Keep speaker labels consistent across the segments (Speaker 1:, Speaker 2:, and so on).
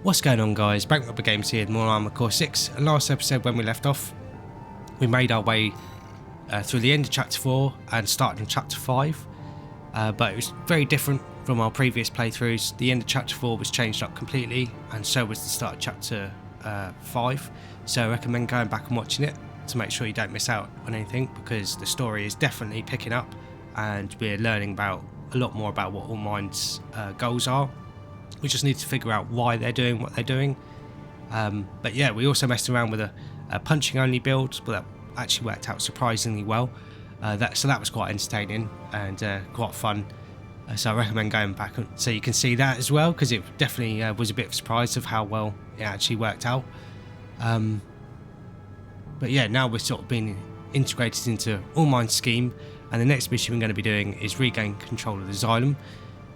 Speaker 1: What's going on, guys? Bankrupt Games here, more Armored Core 6. And last episode, when we left off, we made our way through the end of Chapter 4 and started in Chapter 5. But it was very different from our previous playthroughs. The end of Chapter 4 was changed up completely, and so was the start of Chapter 5. So I recommend going back and watching it to make sure you don't miss out on anything, because the story is definitely picking up, and we're learning about a lot more about what Allmind's goals are. We just need to figure out why they're doing what they're doing. But yeah, we also messed around with a punching only build, but that actually worked out surprisingly well. So that was quite entertaining and quite fun. So I recommend going back so you can see that as well, because it definitely was a bit of a surprise of how well it actually worked out. But yeah, now we're sort of being integrated into Allmind's scheme, and the next mission we're going to be doing is regain control of the Xylem.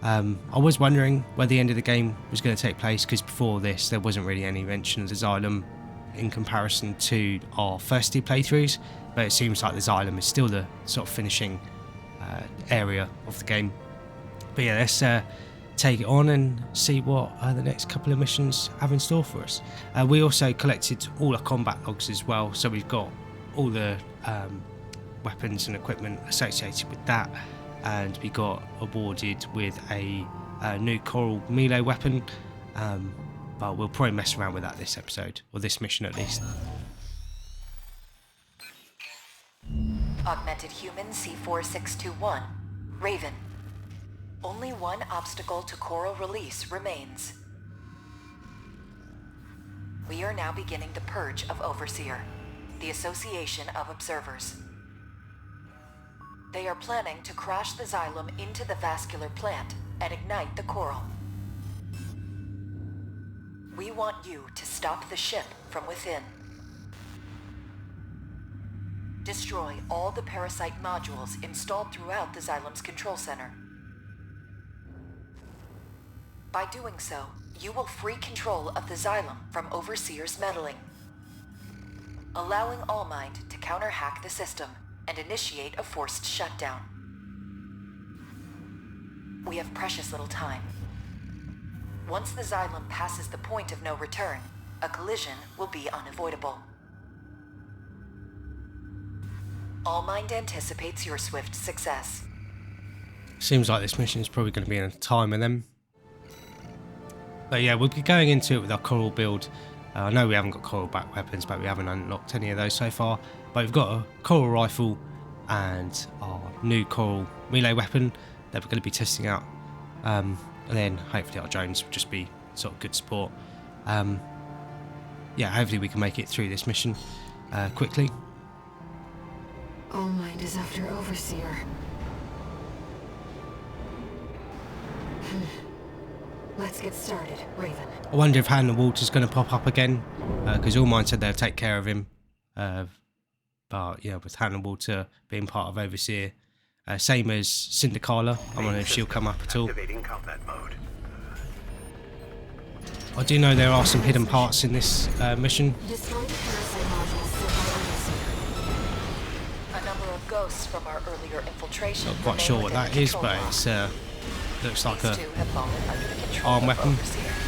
Speaker 1: I was wondering where the end of the game was going to take place, because before this there wasn't really any mention of the Xylem in comparison to our first two playthroughs, but it seems like the Xylem is still the sort of finishing area of the game. But yeah, let's take it on and see what the next couple of missions have in store for us. We also collected all our combat logs as well, so we've got all the weapons and equipment associated with that. And we got awarded with a new coral melee weapon, but we'll probably mess around with that this episode, or this mission at least.
Speaker 2: Augmented Human C4621, Raven. Only one obstacle to coral release remains. We are now beginning the purge of Overseer, the Association of Observers. They are planning to crash the Xylem into the vascular plant and ignite the coral. We want you to stop the ship from within. Destroy all the parasite modules installed throughout the Xylem's control center. By doing so, you will free control of the Xylem from Overseer's meddling, allowing Allmind to counter-hack the system and initiate a forced shutdown. We have precious little time. Once the Xylem passes the point of no return, a collision will be unavoidable. Allmind anticipates your swift success.
Speaker 1: Seems like this mission is probably going to be in a time of them. But yeah, we'll be going into it with our coral build. I know we haven't got coral back weapons, but we haven't unlocked any of those so far. But we've got a coral rifle and our new coral melee weapon that we're going to be testing out. And then hopefully our drones will just be sort of good support. Yeah, hopefully we can make it through this mission quickly.
Speaker 3: Allmind is after Overseer. Let's get started, Raven.
Speaker 1: I wonder if Hannah Walter's going to pop up again, because Allmind said they'll take care of him. But yeah, with Hannah Walter being part of Overseer, same as Syndicala, I wonder if she'll come up at all. I do know there are some hidden parts in this mission.
Speaker 3: Destroy the parasite modules set by Overseer.
Speaker 2: A number of ghosts from our earlier infiltration.
Speaker 1: Not quite sure what that is, but it's looks like a
Speaker 2: arm
Speaker 1: weapon.
Speaker 2: Disabling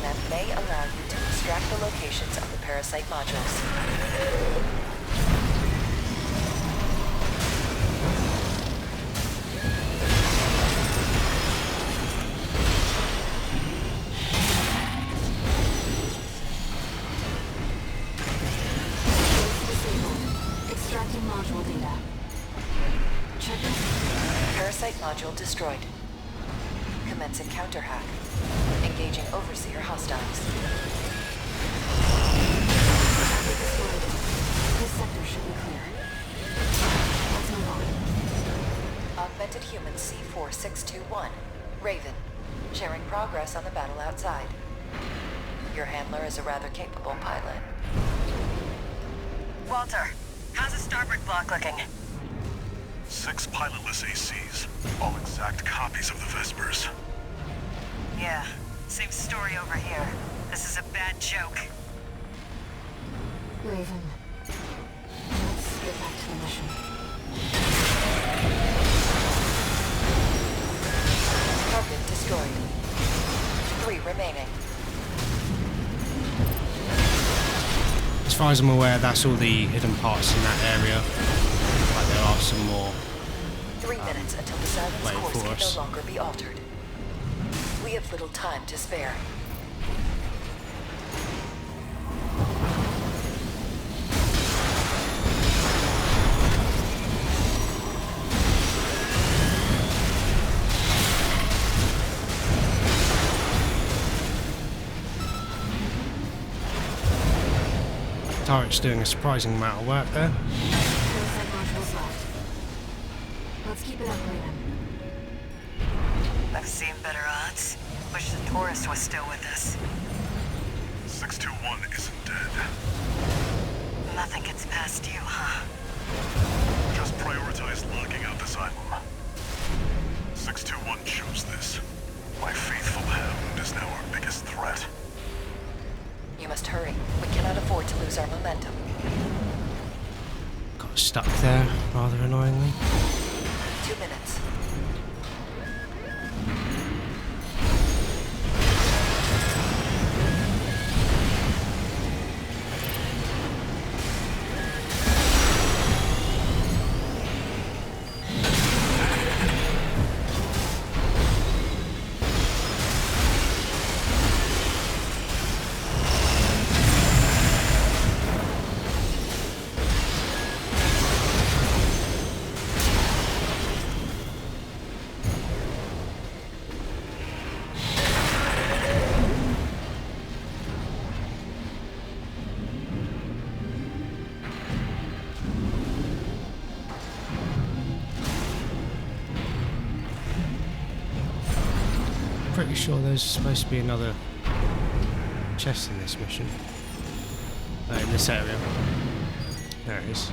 Speaker 2: them may allow you to extract the locations of the parasite modules.
Speaker 3: Extracting module data. Check it.
Speaker 2: Parasite module destroyed. Commencing counter-hack. Engaging Overseer hostiles.
Speaker 3: This sector should be clear. Let's move on.
Speaker 2: Augmented Human C4621, Raven. Sharing progress on the battle outside. Your handler is a rather capable pilot.
Speaker 4: Walter, how's the starboard block looking?
Speaker 5: 6 pilotless ACs, all exact copies of the Vespers.
Speaker 4: Yeah, same story over here. This is a bad joke.
Speaker 3: Raven, let's get back to the mission.
Speaker 2: Target destroyed. remaining.
Speaker 1: As far as I'm aware, that's all the hidden parts in that area. But there are some more
Speaker 2: 3 minutes until the Xylem's
Speaker 1: waiting
Speaker 2: course
Speaker 1: for
Speaker 2: can
Speaker 1: us.
Speaker 2: no longer be altered. We have little time to spare.
Speaker 1: Turret's doing a surprising amount of work there.
Speaker 3: No side modules left. Let's keep it up, Raven.
Speaker 4: I've seen better odds. Wish the tourist was still with us.
Speaker 5: 621 isn't dead.
Speaker 4: Nothing gets past you, huh?
Speaker 5: Just prioritize locking out the Xylem. 621 chose this. My faithful hound is now our biggest threat.
Speaker 2: You must hurry. We cannot afford to lose our momentum.
Speaker 1: Got stuck there, rather annoyingly.
Speaker 2: 2 minutes.
Speaker 1: Pretty sure there's supposed to be another chest in this mission. In this area. There it is.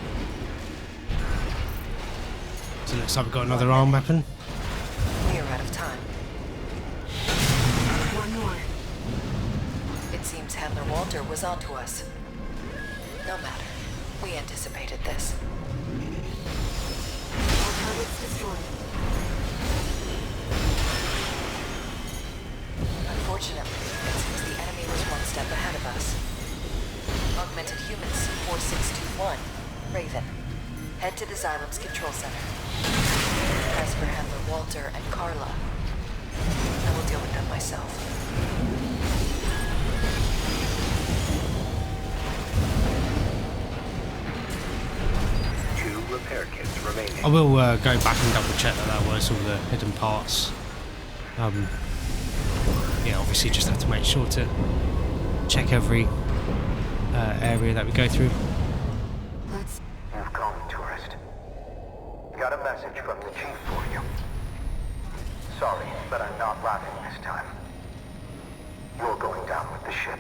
Speaker 1: So it looks like we've got another arm weapon.
Speaker 2: We are out of time.
Speaker 3: One more.
Speaker 2: It seems Handler Walter was onto us. No matter. We anticipated this.
Speaker 3: All targets destroyed.
Speaker 2: Unfortunately, it seems the enemy was one step ahead of us. Augmented Human C4621, Raven. Head to the Xylem's control center. As for Handler Walter and Carla, I will deal with them myself.
Speaker 6: Two repair kits remaining.
Speaker 1: I will go back and double check that was all the hidden parts. Yeah, obviously just have to make sure to check every area that we go through.
Speaker 3: Let's...
Speaker 6: You've come, tourist. Got a message from the chief for you. Sorry, but I'm not laughing this time. You're going down with the ship.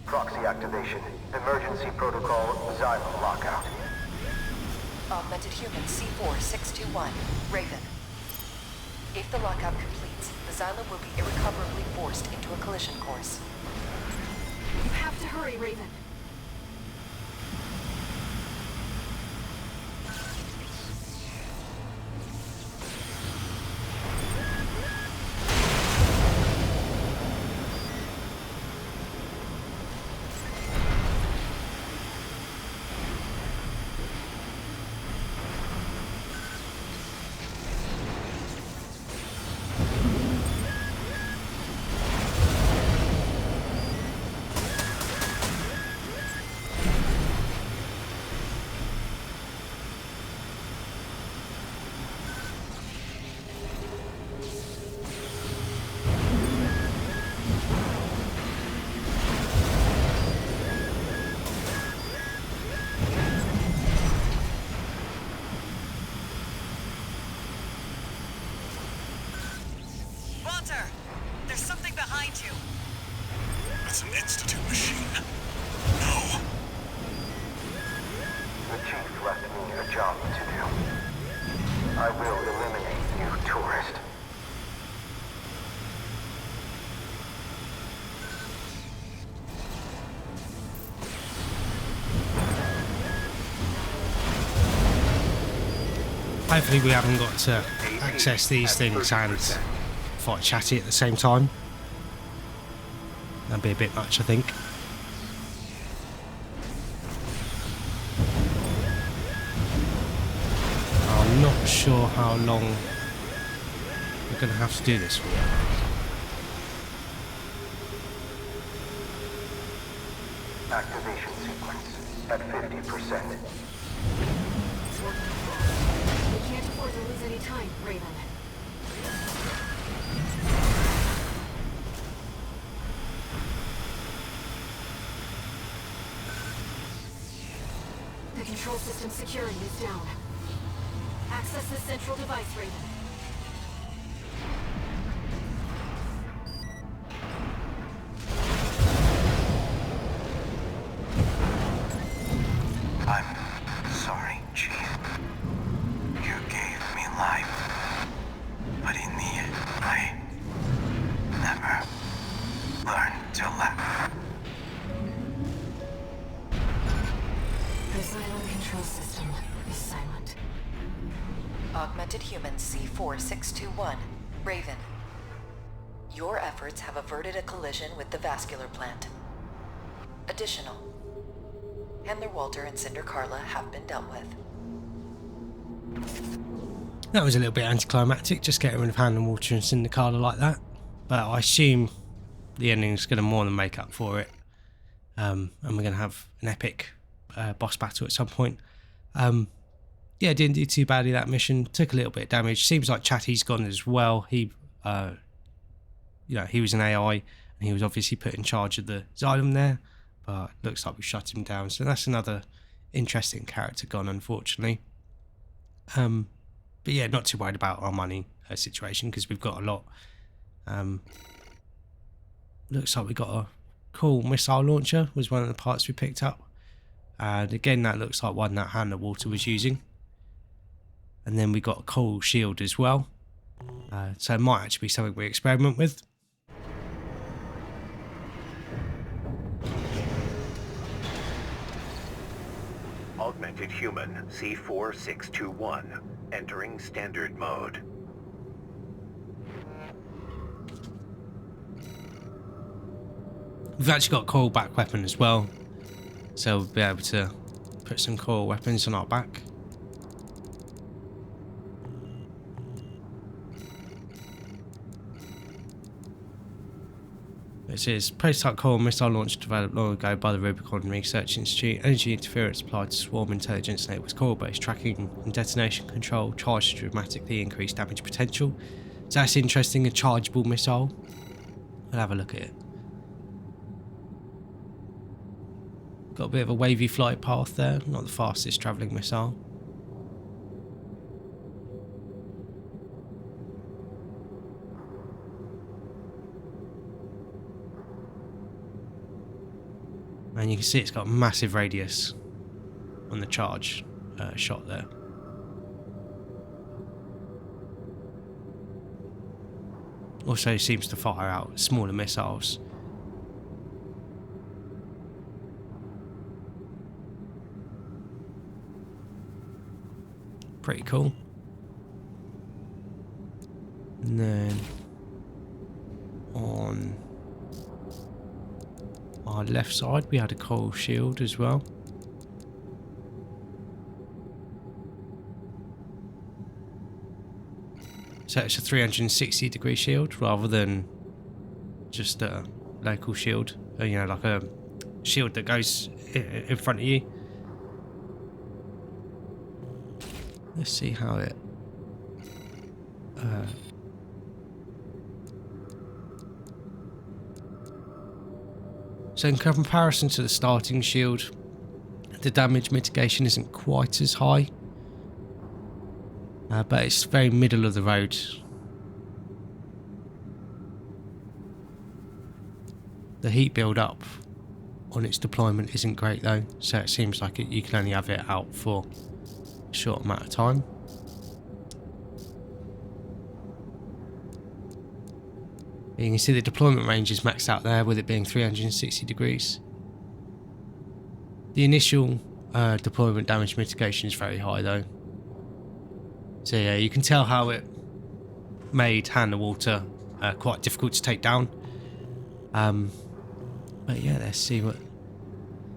Speaker 6: Proxy activation. Emergency protocol. Xylem lockout.
Speaker 2: Augmented Human C4621, Raven. If the lockout completes, the Xylem will be irrecoverably forced into a collision course.
Speaker 3: You have to hurry, Raven.
Speaker 4: Walter! There's something behind you.
Speaker 5: It's an Institute machine. No.
Speaker 6: The chief left me a job to do. I will eliminate you, tourist.
Speaker 1: Hopefully we haven't got to access these things and fight Chatty at the same time. That'd be a bit much, I think. I'm not sure how long we're going to have to do this for.
Speaker 6: Activation sequence at 50%.
Speaker 3: It's working fast. We can't afford to lose any time, Raven. The control system security is down. Access the central device, Raven.
Speaker 6: I'm sorry, Chief. You gave me life. But in the end, I never learned to laugh.
Speaker 3: The Xylem control system is silent.
Speaker 2: Augmented Human C4621, Raven. Your efforts have averted a collision with the vascular plant. Additional. Handler Walter and Cinder Carla have been dealt with.
Speaker 1: That was a little bit anticlimactic, just getting rid of Handler Walter and Cinder Carla like that. But I assume the ending's going to more than make up for it. And we're going to have an epic boss battle at some point. Yeah, didn't do too badly that mission. Took a little bit of damage. Seems like Chatty's gone as well. He, he was an AI, and he was obviously put in charge of the Xylem there. But looks like we shut him down. So that's another interesting character gone, unfortunately. But yeah, not too worried about our money situation because we've got a lot. Looks like we got a cool missile launcher was one of the parts we picked up. And again, that looks like one that Handler Walter was using. And then we got a coal shield as well. So it might actually be something we experiment with.
Speaker 6: Augmented Human C4621 entering standard mode.
Speaker 1: We've actually got a coil back weapon as well. So we'll be able to put some coil weapons on our back. It says, prototype coil missile launcher developed long ago by the Rubicon Research Institute. Energy interference applied to swarm intelligence enables coil-based tracking and detonation control. Charge to dramatically increase damage potential. So that's interesting, a chargeable missile. We'll have a look at it. Got a bit of a wavy flight path there, not the fastest travelling missile. And you can see it's got a massive radius on the charge shot there. Also seems to fire out smaller missiles. Pretty cool. And then on our left side we had a coil shield as well. So it's a 360 degree shield rather than just a local shield, you know, like a shield that goes in front of you. Let's see how it so in comparison to the starting shield, the damage mitigation isn't quite as high, but it's very middle of the road. The heat build up on its deployment isn't great though, so it seems like you can only have it out for a short amount of time. You can see the deployment range is maxed out there with it being 360 degrees. The initial deployment damage mitigation is very high though. So yeah, you can tell how it made Handler Walter quite difficult to take down. But yeah, let's see what...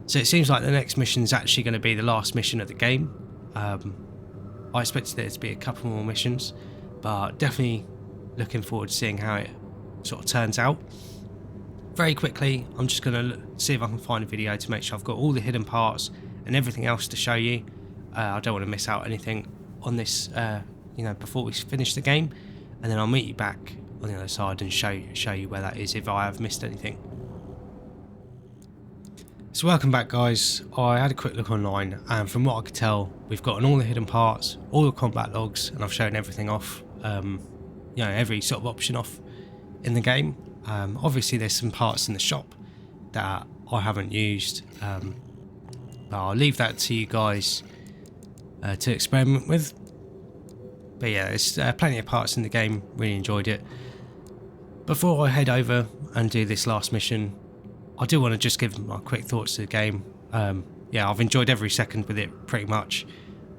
Speaker 1: So it seems like the next mission is actually going to be the last mission of the game. I expected there to be a couple more missions, but definitely looking forward to seeing how it sort of turns out. Very quickly, I'm just going to see if I can find a video to make sure I've got all the hidden parts and everything else to show you. I don't want to miss out anything on this, you know, before we finish the game, and then I'll meet you back on the other side and show you where that is if I have missed anything. So welcome back, guys. I had a quick look online, and from what I could tell, we've gotten all the hidden parts, all the combat logs, and I've shown everything off, you know, every sort of option off in the game. Obviously there's some parts in the shop that I haven't used, but I'll leave that to you guys to experiment with. But yeah, there's plenty of parts in the game, really enjoyed it. Before I head over and do this last mission, I do want to just give my quick thoughts to the game. Yeah, I've enjoyed every second with it pretty much.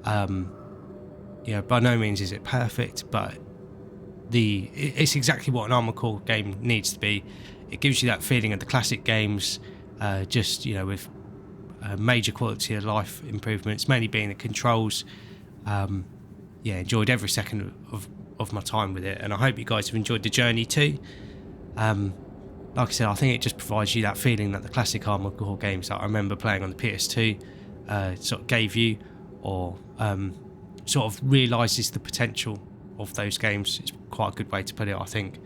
Speaker 1: Yeah, by no means is it perfect, but it's exactly what an Armored Core game needs to be. It gives you that feeling of the classic games, just, you know, with major quality of life improvements, mainly being the controls. Yeah, enjoyed every second of my time with it, and I hope you guys have enjoyed the journey too. Like I said, I think it just provides you that feeling that the classic Armored Core games that I remember playing on the PS2 sort of gave you, or sort of realises the potential of those games. It's quite a good way to put it, I think.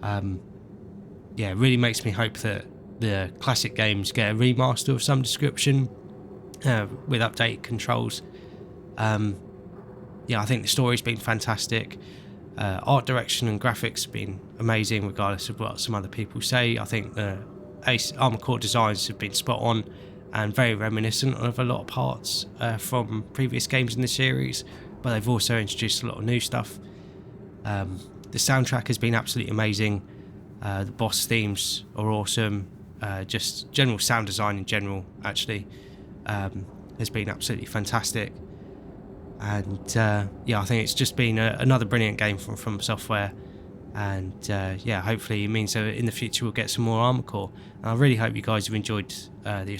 Speaker 1: Yeah, it really makes me hope that the classic games get a remaster of some description with updated controls. Yeah, I think the story's been fantastic. Art direction and graphics have been amazing, regardless of what some other people say. I think the Armored Core designs have been spot on and very reminiscent of a lot of parts from previous games in the series, but they've also introduced a lot of new stuff. The soundtrack has been absolutely amazing. The boss themes are awesome. Just general sound design in general, actually, has been absolutely fantastic. And yeah, I think it's just been another brilliant game from FromSoftware, and yeah, hopefully it means that in the future we'll get some more Armored Core. And I really hope you guys have enjoyed the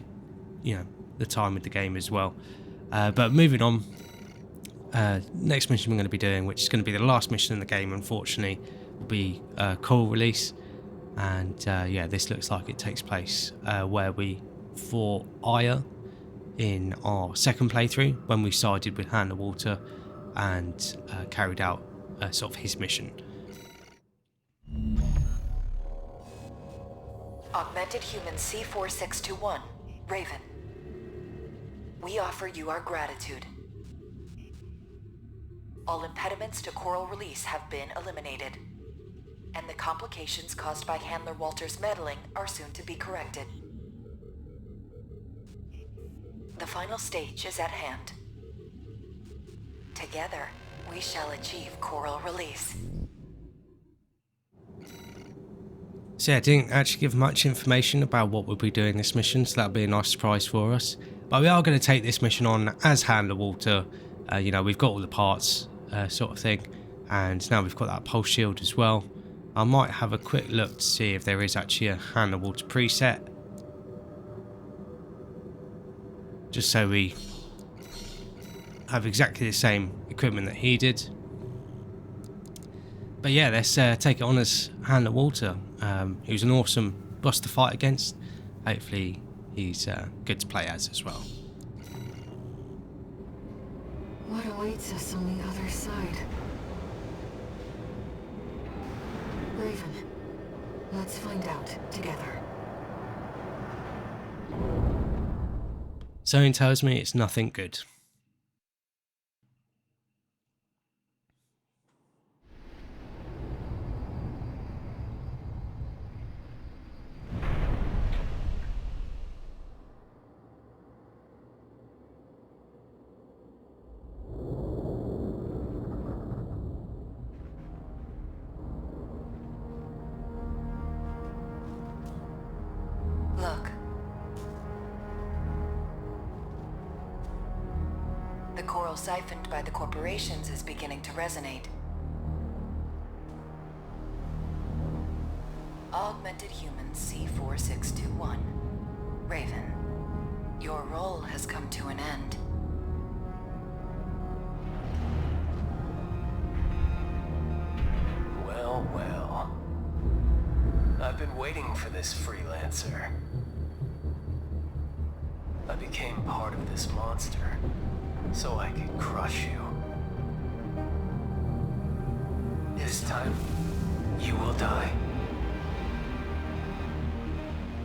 Speaker 1: time with the game as well. But moving on, next mission we're going to be doing, which is going to be the last mission in the game, unfortunately, will be Coral Release. And yeah, this looks like it takes place where we fought Aya in our second playthrough, when we sided with Hand of Water and carried out sort of his mission.
Speaker 2: Augmented Human C4621, Raven. We offer you our gratitude. All impediments to Coral Release have been eliminated, and the complications caused by Handler Walter's meddling are soon to be corrected. The final stage is at hand. Together, we shall achieve Coral Release.
Speaker 1: So yeah, I didn't actually give much information about what we'll be doing this mission, so that'll be a nice surprise for us. But we are going to take this mission on as Handler Walter. You know, we've got all the parts, sort of thing, and now we've got that pulse shield as well. I might have a quick look to see if there is actually a Handler Walter preset, just so we have exactly the same equipment that he did. But yeah, let's take it on as Handler Walter. He was an awesome boss to fight against. Hopefully he's good to play as well.
Speaker 3: What awaits us on the other side? Raven, let's find out together.
Speaker 1: Something tells me it's nothing good.
Speaker 2: Look. The coral siphoned by the corporations is beginning to resonate. Augmented Human C4621. Raven, your role has come to an end.
Speaker 7: Well, well. I've been waiting for this freelancer. I became part of this monster, so I could crush you. This time, you will die.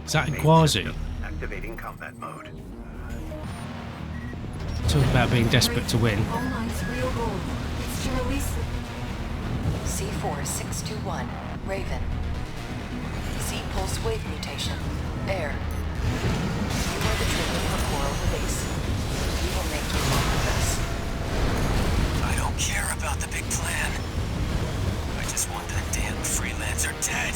Speaker 1: Is that Iguazu?
Speaker 6: Activating combat mode.
Speaker 1: Talking about being desperate to win.
Speaker 3: All Might's real goal is to release the
Speaker 2: C4621, Raven. Z-pulse wave mutation, air. You are the trigger for coral release. We will make you one with us.
Speaker 7: I don't care about the big plan. I just want that damn freelancer dead.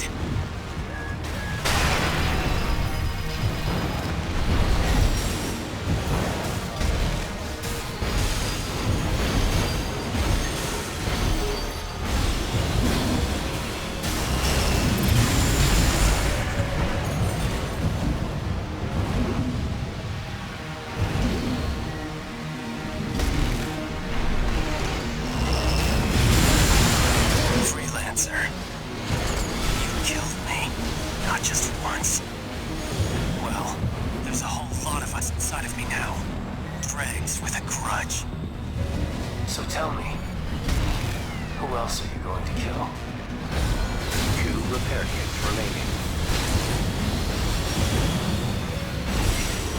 Speaker 7: So tell me, who else are you going to kill?
Speaker 6: 2 repair kits remaining.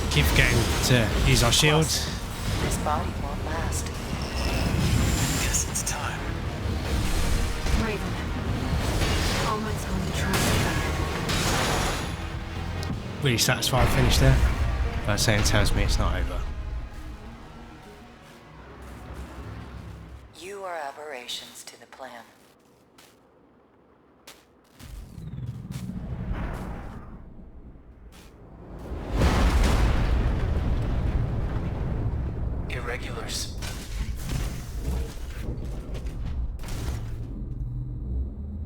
Speaker 1: Keep forgetting to use our shields.
Speaker 2: This body won't last.
Speaker 7: Guess it's time.
Speaker 3: Raven. All Might's going to try to
Speaker 1: Really satisfied finish there. But saying tells me it's not over.
Speaker 2: You are aberrations to the plan.
Speaker 7: Irregulars.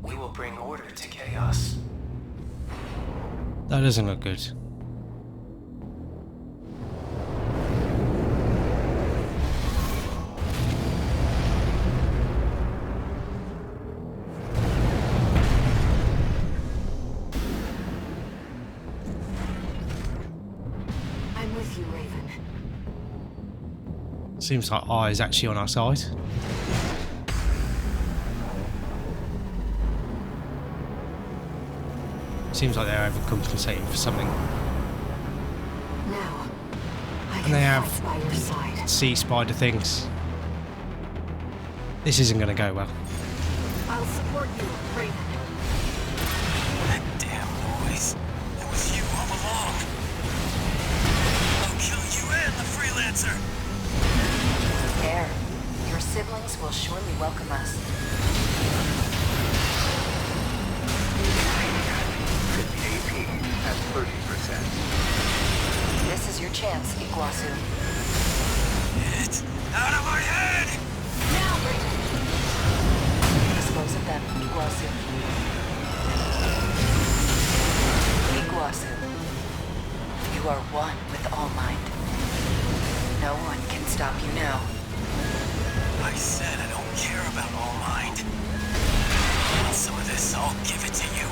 Speaker 7: We will bring order to chaos.
Speaker 1: That doesn't look good.
Speaker 3: I'm with you, Raven.
Speaker 1: Seems like I is actually on our side. Seems like they're overcompensating for something.
Speaker 3: Now, I
Speaker 1: And
Speaker 3: can
Speaker 1: they have
Speaker 3: fight by your side.
Speaker 1: sea spider things. This isn't going to go well.
Speaker 3: I'll support you, Raven.
Speaker 7: That damn noise. It was you all along. I'll kill you and the freelancer.
Speaker 2: Air, your siblings will surely welcome us.
Speaker 6: 50 AP at 30%.
Speaker 2: This is your chance, Iguazu.
Speaker 7: It's out of my head!
Speaker 3: Now, Raven.
Speaker 2: Dispose of them, Iguazu. Iguazu. You are one with All Might. No one can stop you now.
Speaker 7: I said I don't care about All Might. Want some of this, I'll give it to you.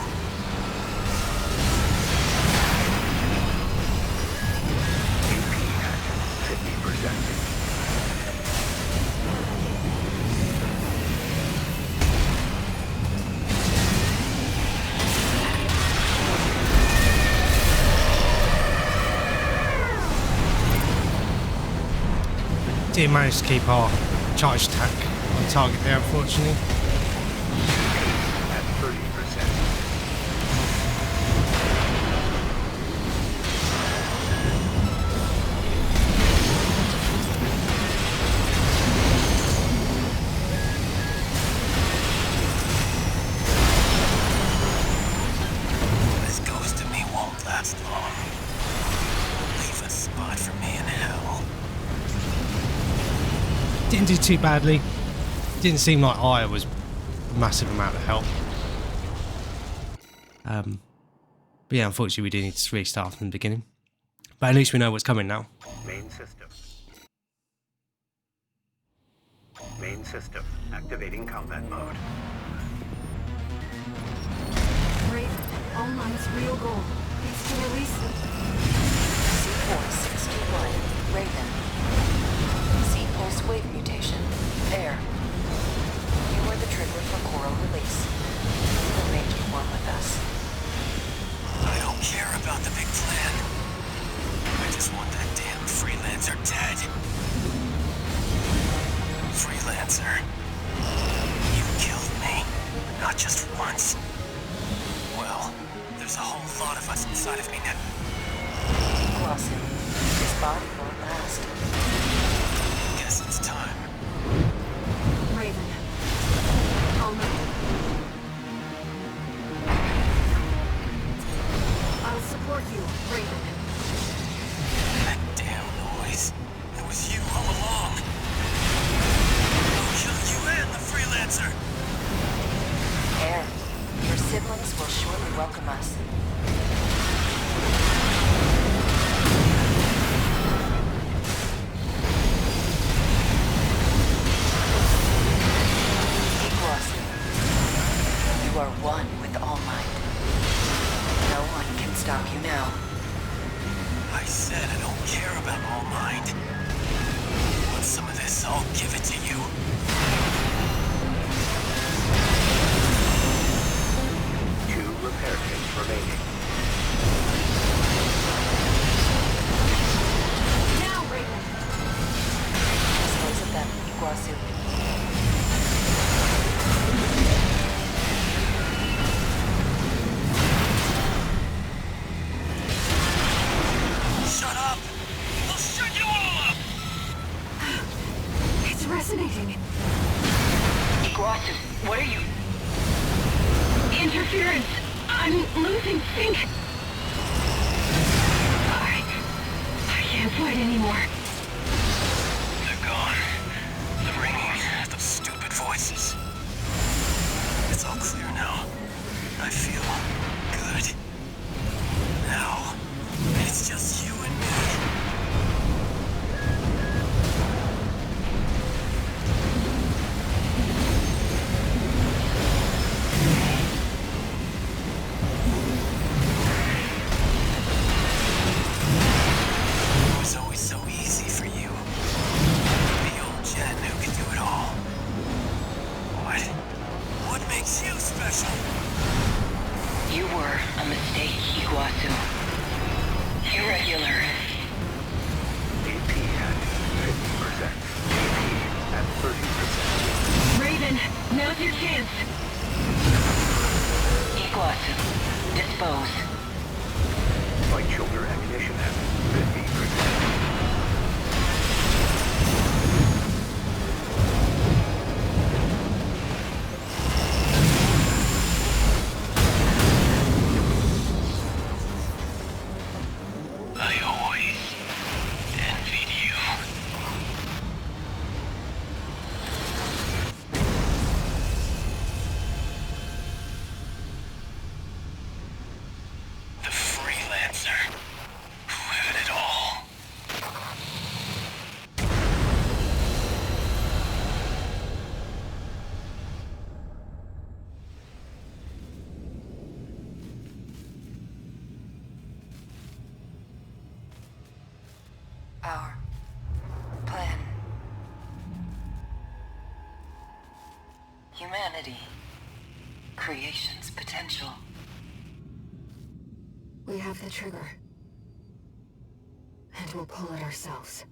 Speaker 6: AP at 50%.
Speaker 1: Didn't manage to keep our charge attack on target there, unfortunately.
Speaker 6: At 30%.
Speaker 7: This ghost of me won't last long. Leave a spot for me in hell.
Speaker 1: Didn't do too badly. Didn't seem like I was a massive amount of help. But yeah, unfortunately we do need to restart from the beginning. But at least we know what's coming now.
Speaker 6: Main system. Main system. Activating combat mode.
Speaker 3: Raven, All Might's real goal is to release them.
Speaker 2: C4621, Raven. C-pulse wave mutation. There. You are the trigger for coral release. We will make you one with us.
Speaker 7: I don't care about the big plan. I just want that damn freelancer dead. Freelancer. You killed me. Not just once. Well, there's a whole lot of us inside of me now.
Speaker 2: Glossin, his body won't last.
Speaker 7: Guess it's time.
Speaker 3: Raven, All Might. I'll support you, Raven.
Speaker 7: That damn noise. It was you all along. I'll kill you and the freelancer.
Speaker 2: Air, your siblings will surely welcome us. Glossin, you are one with All Might. No one can stop you now.
Speaker 7: I said I don't care about All Might. Want some of this? I'll give it to you.
Speaker 6: 2 repair kits remaining.
Speaker 3: Now, Raven.
Speaker 2: Dispose of them, Iguazu.
Speaker 7: Shut up! I'll shut you all up!
Speaker 3: It's resonating.
Speaker 2: Iguazu, what are you...
Speaker 3: Interference. I'm losing sync. I can't fight anymore.
Speaker 7: They're gone. The ringing, those stupid voices. It's all clear now. I feel good. Now, it's just you and me. It was always so easy for you. The old Jen who could do it all. What? What makes you special?
Speaker 2: You were a mistake, Iguazu. Irregular.
Speaker 6: AP at 50%. AP at 30%.
Speaker 3: Raven, now's your chance.
Speaker 2: Iguazu, dispose.
Speaker 6: Light shoulder ammunition at 50%.
Speaker 7: I always envied you. The freelancer who had it all.
Speaker 2: Our plan. Humanity. Creation's potential.
Speaker 3: We have the trigger. And we'll pull it ourselves.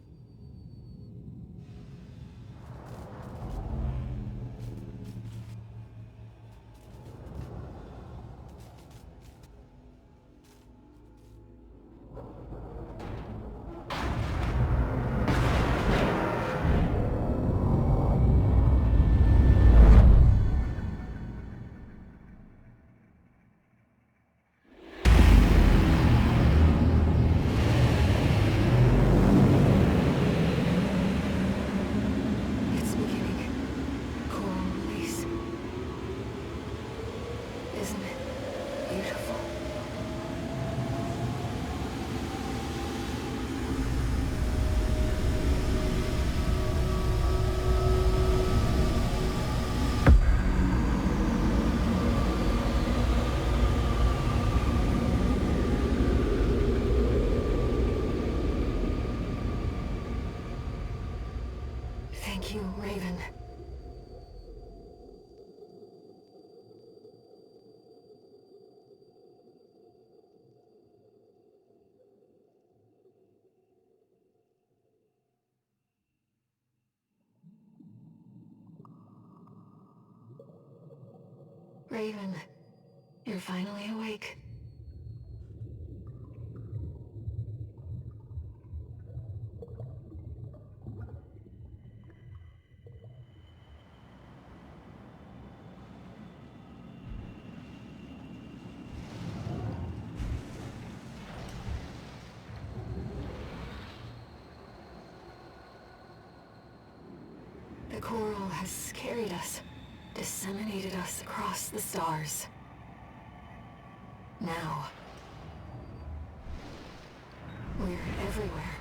Speaker 3: you, Raven. Raven, you're finally awake. The coral has carried us, disseminated us across the stars. Now, we're everywhere.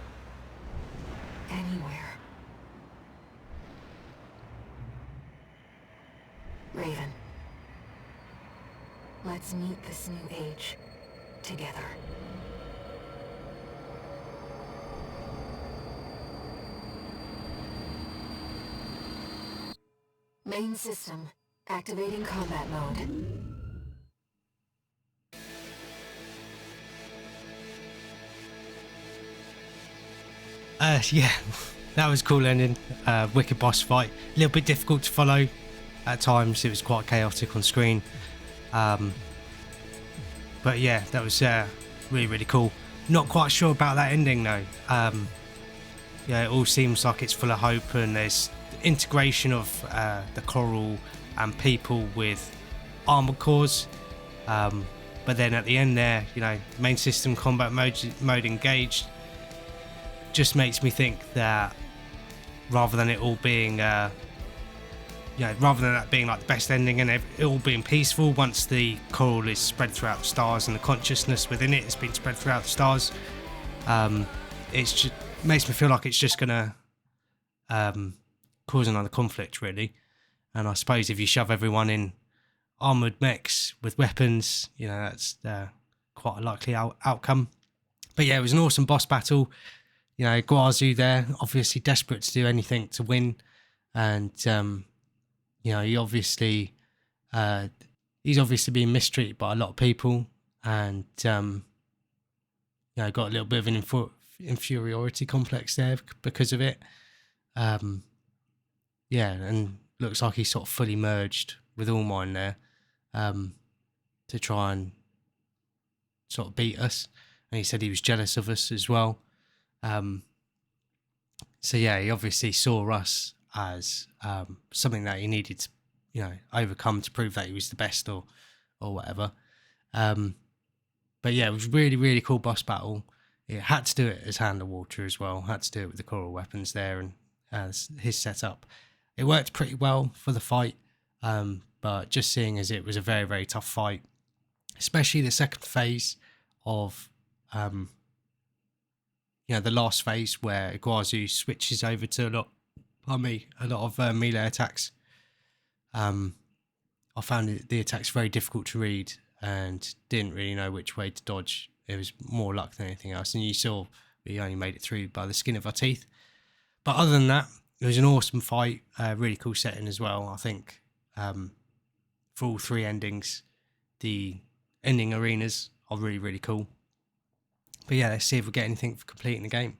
Speaker 3: Anywhere. Raven, let's meet this new age together. Main system, activating combat mode.
Speaker 1: Yeah, that was cool ending. Wicked boss fight. A little bit difficult to follow at times. It was quite chaotic on screen. But yeah, that was really, really cool. Not quite sure about that ending though. Yeah, it all seems like it's full of hope, and there's integration of the coral and people with armored cores. But then at the end there, you know, main system combat mode engaged. Just makes me think that rather than it all being rather than that being like the best ending and it all being peaceful, once the coral is spread throughout the stars and the consciousness within it has been spread throughout the stars, it's just makes me feel like it's just gonna cause another conflict really. And I suppose if you shove everyone in armored mechs with weapons, you know, that's quite a likely outcome. But yeah, it was an awesome boss battle. You know, Guazu there, obviously desperate to do anything to win. And, you know, he's obviously being mistreated by a lot of people. And, you know, got a little bit of an inferiority complex there because of it. Yeah, and looks like he's sort of fully merged with All Mine there to try and sort of beat us. And he said he was jealous of us as well. So yeah, he obviously saw us as something that he needed to, you know, overcome to prove that he was the best or whatever. But yeah, it was really, really cool boss battle. It had to do it as Hand of Water as well. Had to do it with the coral weapons there and his setup. It worked pretty well for the fight, but just seeing as it was a very, very tough fight, especially the second phase of you know, the last phase where Iguazu switches over to a lot of melee attacks. I found the attacks very difficult to read and didn't really know which way to dodge. It was more luck than anything else. And you saw we only made it through by the skin of our teeth. But other than that, it was an awesome fight. Really cool setting as well. I think for all three endings, the ending arenas are really, really cool. But yeah, let's see if we get anything for completing the game.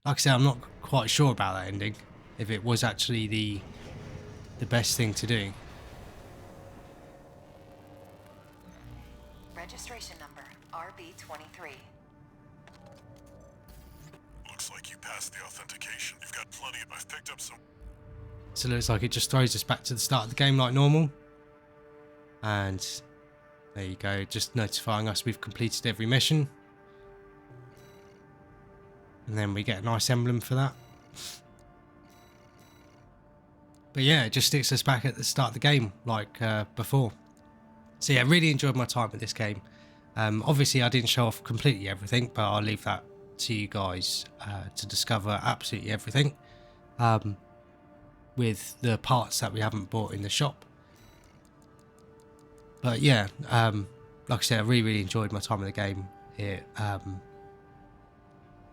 Speaker 1: Like I said, I'm not quite sure about that ending, if it was actually the best thing to do.
Speaker 2: Registration number RB23.
Speaker 5: Looks like you passed the authentication. You've got plenty of... I've picked up some...
Speaker 1: So it looks like it just throws us back to the start of the game like normal. And there you go, just notifying us we've completed every mission. And then we get a nice emblem for that. But yeah, it just sticks us back at the start of the game like before. So yeah, really enjoyed my time with this game. Obviously I didn't show off completely everything, but I'll leave that to you guys to discover absolutely everything. With the parts that we haven't bought in the shop. But yeah, like I said, I really, really enjoyed my time in the game. It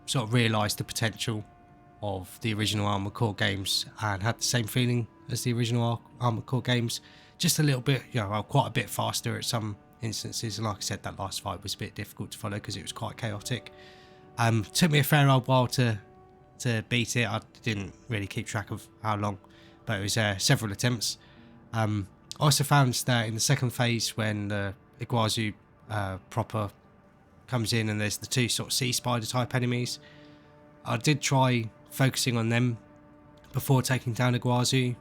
Speaker 1: sort of realised the potential of the original Armored Core games and had the same feeling as the original Armored Core games. Just a little bit, quite a bit faster at some instances. And like I said, that last fight was a bit difficult to follow because it was quite chaotic. Took me a fair old while to beat it. I didn't really keep track of how long, but it was several attempts. I also found that in the second phase, when the Iguazu proper comes in and there's the two sort of sea spider type enemies, I did try focusing on them before taking down Iguazu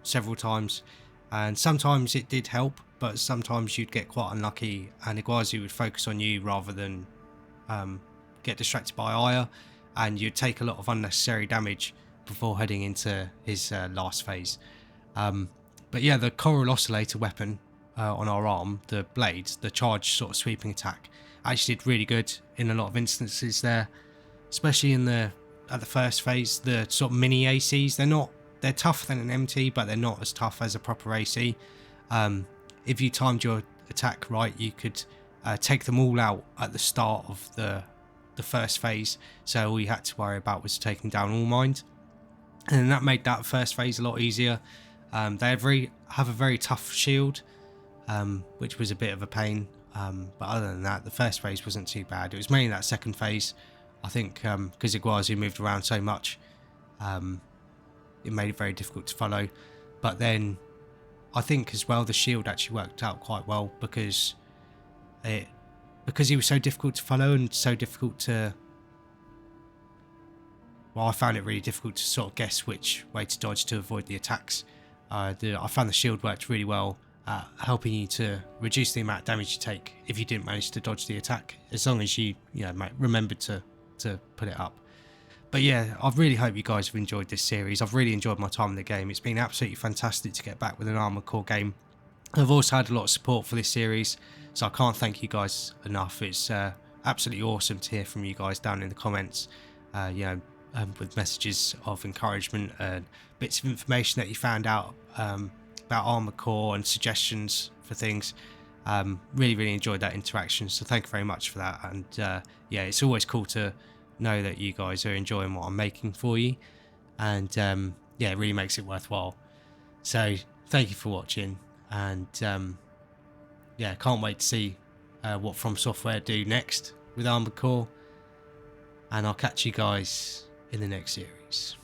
Speaker 1: several times, and sometimes it did help, but sometimes you'd get quite unlucky and Iguazu would focus on you rather than get distracted by Aya, and you'd take a lot of unnecessary damage before heading into his last phase. But yeah, the coral oscillator weapon on our arm, the blades, the charge sort of sweeping attack, actually did really good in a lot of instances there, especially at the first phase. The sort of mini ACs, they're tougher than an MT, but they're not as tough as a proper AC. If you timed your attack right, you could take them all out at the start of the first phase, so all you had to worry about was taking down All Mind, and that made that first phase a lot easier. They have a very tough shield, which was a bit of a pain, but other than that, the first phase wasn't too bad. It was mainly that second phase, I think, because Iguazu moved around so much, it made it very difficult to follow. But then I think as well the shield actually worked out quite well because he was so difficult to follow and so difficult to, well, I found it really difficult to sort of guess which way to dodge to avoid the attacks. I found the shield worked really well at helping you to reduce the amount of damage you take if you didn't manage to dodge the attack, as long as you remembered to put it up. But yeah, I really hope you guys have enjoyed this series. I've really enjoyed my time in the game. It's been absolutely fantastic to get back with an Armored Core game. I've also had a lot of support for this series, so I can't thank you guys enough. It's absolutely awesome to hear from you guys down in the comments, with messages of encouragement and bits of information that you found out about Armored Core and suggestions for things. Really enjoyed that interaction, so thank you very much for that. And it's always cool to know that you guys are enjoying what I'm making for you, and it really makes it worthwhile. So thank you for watching, and can't wait to see what FromSoftware do next with Armored Core, and I'll catch you guys in the next series.